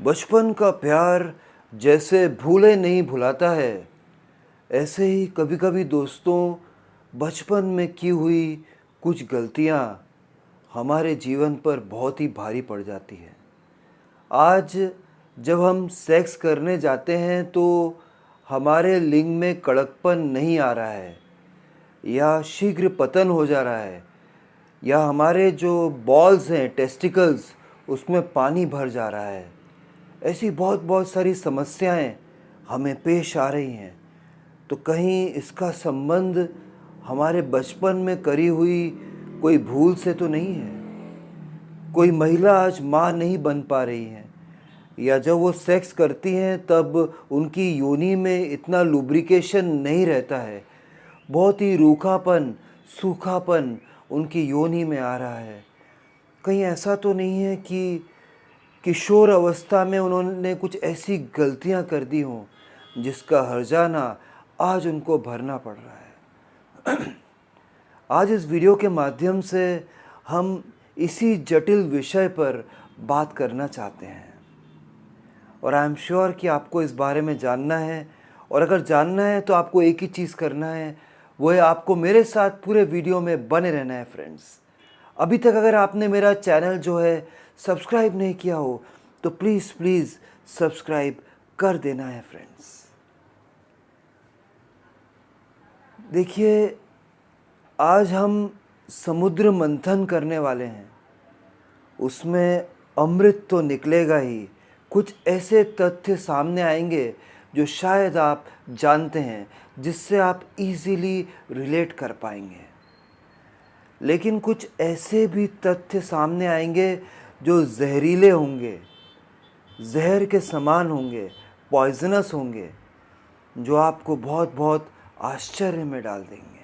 बचपन का प्यार जैसे भूले नहीं भुलाता है, ऐसे ही कभी-कभी दोस्तों बचपन में की हुई कुछ गलतियाँ हमारे जीवन पर बहुत ही भारी पड़ जाती हैं। आज जब हम सेक्स करने जाते हैं तो हमारे लिंग में कड़कपन नहीं आ रहा है या शीघ्र पतन हो जा रहा है या हमारे जो बॉल्स हैं टेस्टिकल्स उसमें पानी भर जा रहा है। ऐसी बहुत बहुत सारी समस्याएं हमें पेश आ रही हैं। तो कहीं इसका संबंध हमारे बचपन में करी हुई कोई भूल से तो नहीं है? कोई महिला आज माँ नहीं बन पा रही है या जब वो सेक्स करती हैं तब उनकी योनि में इतना लुब्रिकेशन नहीं रहता है, बहुत ही रूखापन सूखापन उनकी योनि में आ रहा है। कहीं ऐसा तो नहीं है कि किशोर अवस्था में उन्होंने कुछ ऐसी गलतियां कर दी हों जिसका हर्जाना आज उनको भरना पड़ रहा है। आज इस वीडियो के माध्यम से हम इसी जटिल विषय पर बात करना चाहते हैं और आई एम श्योर कि आपको इस बारे में जानना है। और अगर जानना है तो आपको एक ही चीज़ करना है, वो है आपको मेरे साथ पूरे वीडियो में बने रहना है फ्रेंड्स। अभी तक अगर आपने मेरा चैनल जो है सब्सक्राइब नहीं किया हो तो प्लीज़ प्लीज़ सब्सक्राइब कर देना है फ्रेंड्स। देखिए, आज हम समुद्र मंथन करने वाले हैं, उसमें अमृत तो निकलेगा ही। कुछ ऐसे तथ्य सामने आएंगे जो शायद आप जानते हैं, जिससे आप इजीली रिलेट कर पाएंगे। लेकिन कुछ ऐसे भी तथ्य सामने आएंगे जो जहरीले होंगे, जहर के समान होंगे, पॉइजनस होंगे, जो आपको बहुत बहुत आश्चर्य में डाल देंगे।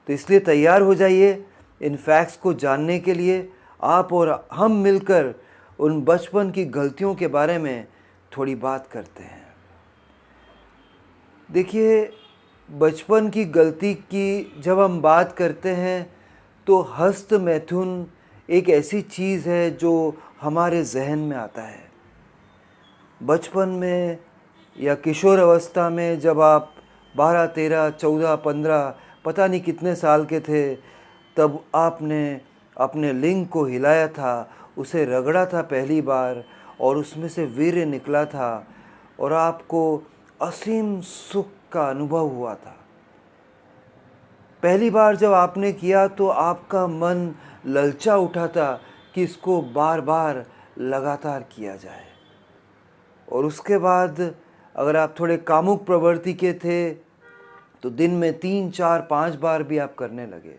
तो इसलिए तैयार हो जाइए इन फैक्ट्स को जानने के लिए। आप और हम मिलकर उन बचपन की गलतियों के बारे में थोड़ी बात करते हैं। देखिए, बचपन की गलती की जब हम बात करते हैं तो हस्त मैथुन एक ऐसी चीज़ है जो हमारे जहन में आता है। बचपन में या किशोर अवस्था में जब आप 12, 13, 14, 15 पता नहीं कितने साल के थे, तब आपने अपने लिंग को हिलाया था, उसे रगड़ा था पहली बार और उसमें से वीर्य निकला था और आपको असीम सुख का अनुभव हुआ था। पहली बार जब आपने किया तो आपका मन ललचा उठा था कि इसको बार बार लगातार किया जाए। और उसके बाद अगर आप थोड़े कामुक प्रवृत्ति के थे तो दिन में 3, 4, 5 बार भी आप करने लगे।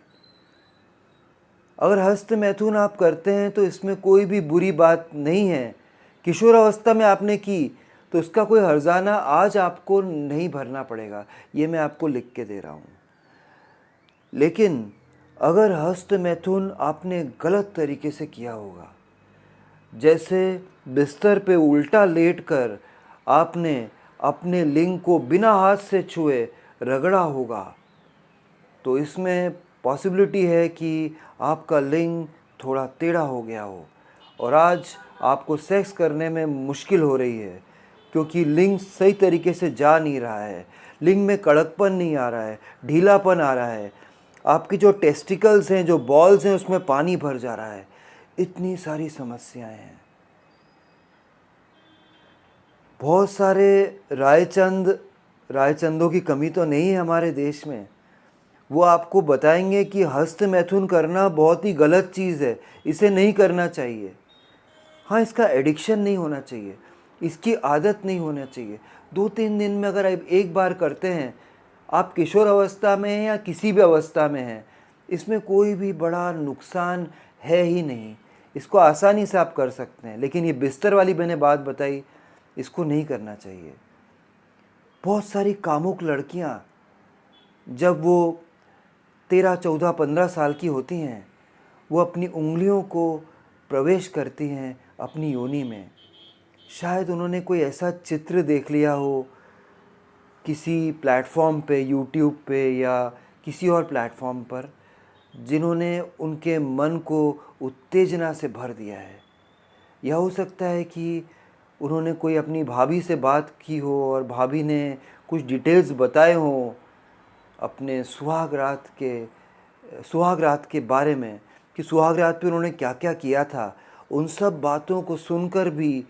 अगर हस्त मैथुन आप करते हैं तो इसमें कोई भी बुरी बात नहीं है। किशोर अवस्था में आपने की तो उसका कोई हर्जाना आज आपको नहीं भरना पड़ेगा, ये मैं आपको लिख के दे रहा हूँ। लेकिन अगर हस्त मैथुन आपने गलत तरीके से किया होगा, जैसे बिस्तर पे उल्टा लेटकर आपने अपने लिंग को बिना हाथ से छुए रगड़ा होगा, तो इसमें पॉसिबिलिटी है कि आपका लिंग थोड़ा टेढ़ा हो गया हो और आज आपको सेक्स करने में मुश्किल हो रही है क्योंकि लिंग सही तरीके से जा नहीं रहा है, लिंग में कड़कपन नहीं आ रहा है, ढीलापन आ रहा है, आपकी जो टेस्टिकल्स हैं, जो बॉल्स हैं, उसमें पानी भर जा रहा है। इतनी सारी समस्याएं हैं। बहुत सारे रायचंदों की कमी तो नहीं है हमारे देश में। वो आपको बताएंगे कि हस्त मैथुन करना बहुत ही गलत चीज़ है, इसे नहीं करना चाहिए। हाँ, इसका एडिक्शन नहीं होना चाहिए, इसकी आदत नहीं होना चाहिए। 2-3 दिन में अगर आप एक बार करते हैं, आप किशोर अवस्था में हैं या किसी भी अवस्था में हैं, इसमें कोई भी बड़ा नुकसान है ही नहीं। इसको आसानी से आप कर सकते हैं। लेकिन ये बिस्तर वाली मैंने बात बताई, इसको नहीं करना चाहिए। बहुत सारी कामुक लड़कियां जब वो 13, 14, 15 साल की होती हैं, वो अपनी उंगलियों को प्रवेश करती हैं अपनी योनि में। शायद उन्होंने कोई ऐसा चित्र देख लिया हो किसी प्लेटफॉर्म पे, यूट्यूब पे या किसी और प्लेटफॉर्म पर, जिन्होंने उनके मन को उत्तेजना से भर दिया है। यह हो सकता है कि उन्होंने कोई अपनी भाभी से बात की हो और भाभी ने कुछ डिटेल्स बताए हों अपने सुहाग रात के बारे में, कि सुहाग रात पे उन्होंने क्या क्या किया था। उन सब बातों को सुनकर भी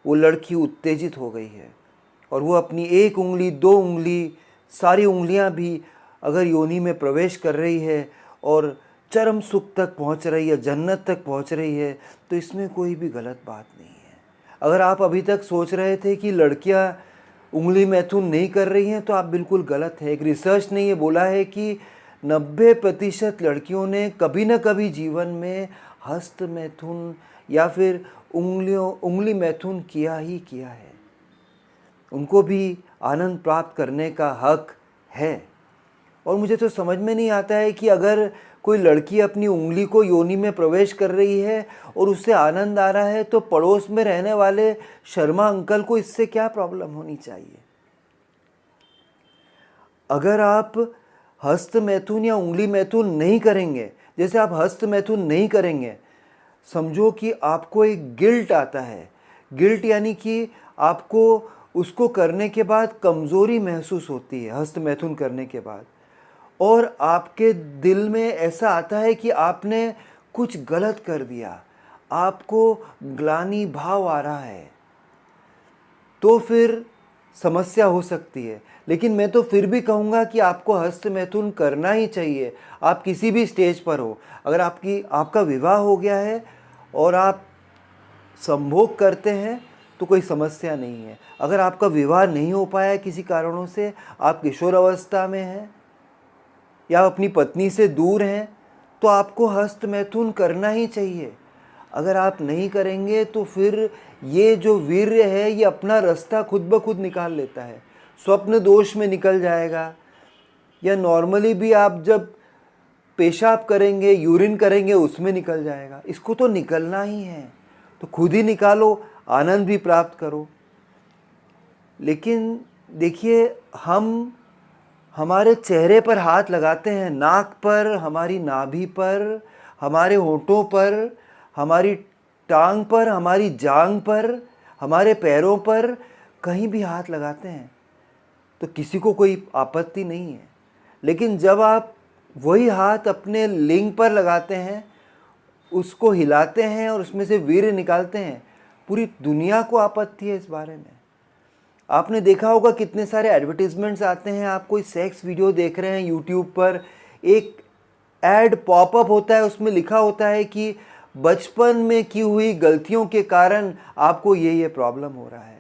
वो लड़की उत्तेजित हो गई है और वो अपनी एक उंगली, दो उंगली, सारी उंगलियां भी अगर योनि में प्रवेश कर रही है और चरम सुख तक पहुंच रही है, जन्नत तक पहुंच रही है, तो इसमें कोई भी गलत बात नहीं है। अगर आप अभी तक सोच रहे थे कि लड़कियां उंगली मैथुन नहीं कर रही हैं, तो आप बिल्कुल गलत है। एक रिसर्च ने ये बोला है कि 90% लड़कियों ने कभी ना कभी जीवन में हस्त मैथुन या फिर उंगली मैथुन किया ही किया है। उनको भी आनंद प्राप्त करने का हक है। और मुझे तो समझ में नहीं आता है कि अगर कोई लड़की अपनी उंगली को योनि में प्रवेश कर रही है और उससे आनंद आ रहा है, तो पड़ोस में रहने वाले शर्मा अंकल को इससे क्या प्रॉब्लम होनी चाहिए। अगर आप हस्त मैथुन या उंगली मैथुन नहीं करेंगे, जैसे आप हस्त मैथुन नहीं करेंगे, समझो कि आपको एक गिल्ट आता है। गिल्ट यानी कि आपको उसको करने के बाद कमज़ोरी महसूस होती है हस्त मैथुन करने के बाद, और आपके दिल में ऐसा आता है कि आपने कुछ गलत कर दिया, आपको ग्लानि भाव आ रहा है, तो फिर समस्या हो सकती है। लेकिन मैं तो फिर भी कहूँगा कि आपको हस्त मैथुन करना ही चाहिए। आप किसी भी स्टेज पर हो, अगर आपका विवाह हो गया है और आप संभोग करते हैं तो कोई समस्या नहीं है। अगर आपका विवाह नहीं हो पाया है किसी कारणों से, आप किशोर अवस्था में हैं या अपनी पत्नी से दूर हैं, तो आपको हस्त मैथुन करना ही चाहिए। अगर आप नहीं करेंगे तो फिर ये जो वीर्य है ये अपना रास्ता खुद ब खुद निकाल लेता है, स्वप्न दोष में निकल जाएगा, या नॉर्मली भी आप जब पेशाब करेंगे, यूरिन करेंगे, उसमें निकल जाएगा। इसको तो निकलना ही है, तो खुद ही निकालो, आनंद भी प्राप्त करो। लेकिन देखिए, हम हमारे चेहरे पर हाथ लगाते हैं, नाक पर, हमारी नाभि पर, हमारे होंठों पर, हमारी टांग पर, हमारी जांघ पर, हमारे पैरों पर, कहीं भी हाथ लगाते हैं तो किसी को कोई आपत्ति नहीं है। लेकिन जब आप वही हाथ अपने लिंग पर लगाते हैं, उसको हिलाते हैं और उसमें से वीर्य निकालते हैं, पूरी दुनिया को आपत्ति है इस बारे में। आपने देखा होगा कितने सारे एडवर्टीजमेंट्स आते हैं, आप कोई सेक्स वीडियो देख रहे हैं यूट्यूब पर, एक एड पॉपअप होता है, उसमें लिखा होता है कि बचपन में की हुई गलतियों के कारण आपको ये प्रॉब्लम हो रहा है।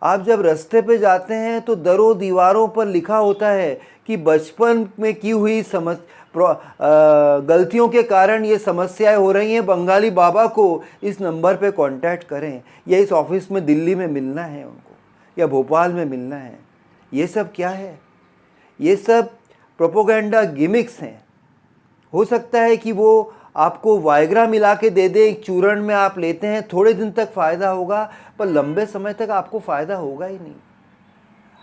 आप जब रास्ते पे जाते हैं तो दरों दीवारों पर लिखा होता है कि बचपन में की हुई गलतियों के कारण ये समस्याएं हो रही हैं, बंगाली बाबा को इस नंबर पे कांटेक्ट करें, या इस ऑफिस में दिल्ली में मिलना है उनको, या भोपाल में मिलना है। ये सब क्या है? ये सब प्रोपोगेंडा गिमिक्स हैं। हो सकता है कि वो आपको वायग्रा मिला के दे दे, एक चूर्ण में आप लेते हैं, थोड़े दिन तक फ़ायदा होगा, पर लंबे समय तक आपको फ़ायदा होगा ही नहीं।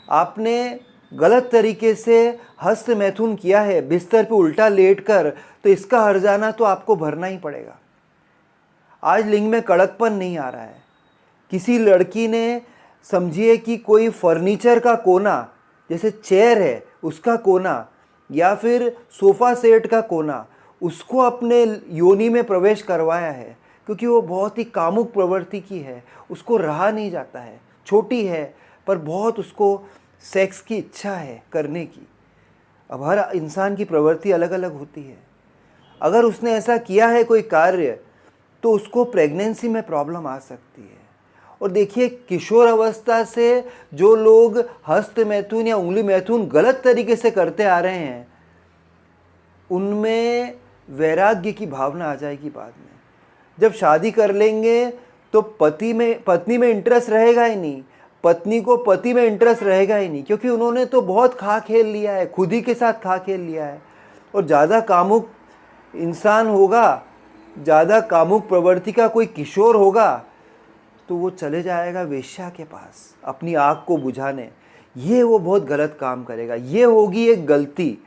आपने गलत तरीके से हस्त मैथुन किया है, बिस्तर पे उल्टा लेटकर, तो इसका हर्जाना तो आपको भरना ही पड़ेगा। आज लिंग में कड़कपन नहीं आ रहा है। किसी लड़की ने, समझिए कि कोई फर्नीचर का कोना, जैसे चेयर है उसका कोना या फिर सोफ़ा सेट का कोना, उसको अपने योनि में प्रवेश करवाया है, क्योंकि वो बहुत ही कामुक प्रवृत्ति की है, उसको रहा नहीं जाता है। छोटी है पर बहुत उसको सेक्स की इच्छा है करने की। अब हर इंसान की प्रवृत्ति अलग अलग होती है। अगर उसने ऐसा किया है कोई कार्य, तो उसको प्रेगनेंसी में प्रॉब्लम आ सकती है। और देखिए, किशोर अवस्था से जो लोग हस्त मैथुन या उंगली मैथुन गलत तरीके से करते आ रहे हैं, उनमें वैराग्य की भावना आ जाएगी बाद में। जब शादी कर लेंगे तो पत्नी में इंटरेस्ट रहेगा ही नहीं, पत्नी को पति में इंटरेस्ट रहेगा ही नहीं, क्योंकि उन्होंने तो बहुत खा खेल लिया है, खुद ही के साथ खा खेल लिया है। और ज़्यादा कामुक इंसान होगा, ज़्यादा कामुक प्रवृत्ति का कोई किशोर होगा, तो वो चले जाएगा वेश्या के पास अपनी आग को बुझाने। ये वो बहुत गलत काम करेगा। ये होगी एक गलती।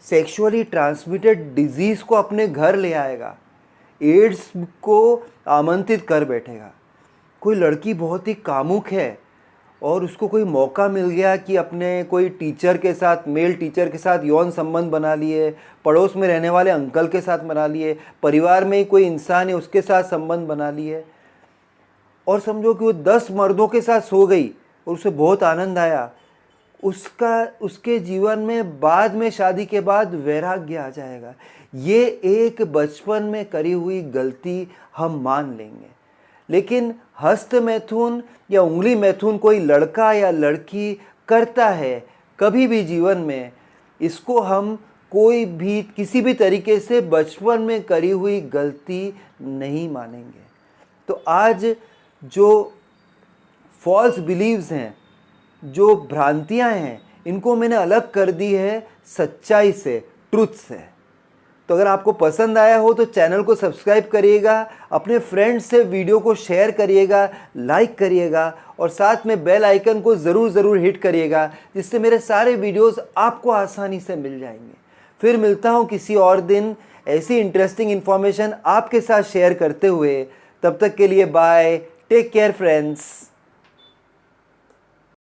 सेक्सुअली ट्रांसमिटेड डिजीज़ को अपने घर ले आएगा, एड्स को आमंत्रित कर बैठेगा। कोई लड़की बहुत ही कामुक है और उसको कोई मौका मिल गया कि अपने कोई टीचर के साथ, मेल टीचर के साथ यौन संबंध बना लिए, पड़ोस में रहने वाले अंकल के साथ बना लिए, परिवार में ही कोई इंसान है उसके साथ संबंध बना लिए, और समझो कि वो 10 मर्दों के साथ सो गई और उसे बहुत आनंद आया। उसके जीवन में बाद में, शादी के बाद वैराग्य आ जाएगा। ये एक बचपन में करी हुई गलती हम मान लेंगे, लेकिन हस्त मैथुन या उंगली मैथुन कोई लड़का या लड़की करता है कभी भी जीवन में, इसको हम कोई भी किसी भी तरीके से बचपन में करी हुई गलती नहीं मानेंगे। तो आज जो फॉल्स बिलीव्स हैं, जो भ्रांतियां हैं, इनको मैंने अलग कर दी है सच्चाई से, ट्रुथ से। तो अगर आपको पसंद आया हो तो चैनल को सब्सक्राइब करिएगा, अपने फ्रेंड्स से वीडियो को शेयर करिएगा, लाइक करिएगा, और साथ में बेल आइकन को ज़रूर हिट करिएगा, जिससे मेरे सारे वीडियोस आपको आसानी से मिल जाएंगे। फिर मिलता हूँ किसी और दिन ऐसी इंटरेस्टिंग इन्फॉर्मेशन आपके साथ शेयर करते हुए। तब तक के लिए बाय, टेक केयर फ्रेंड्स।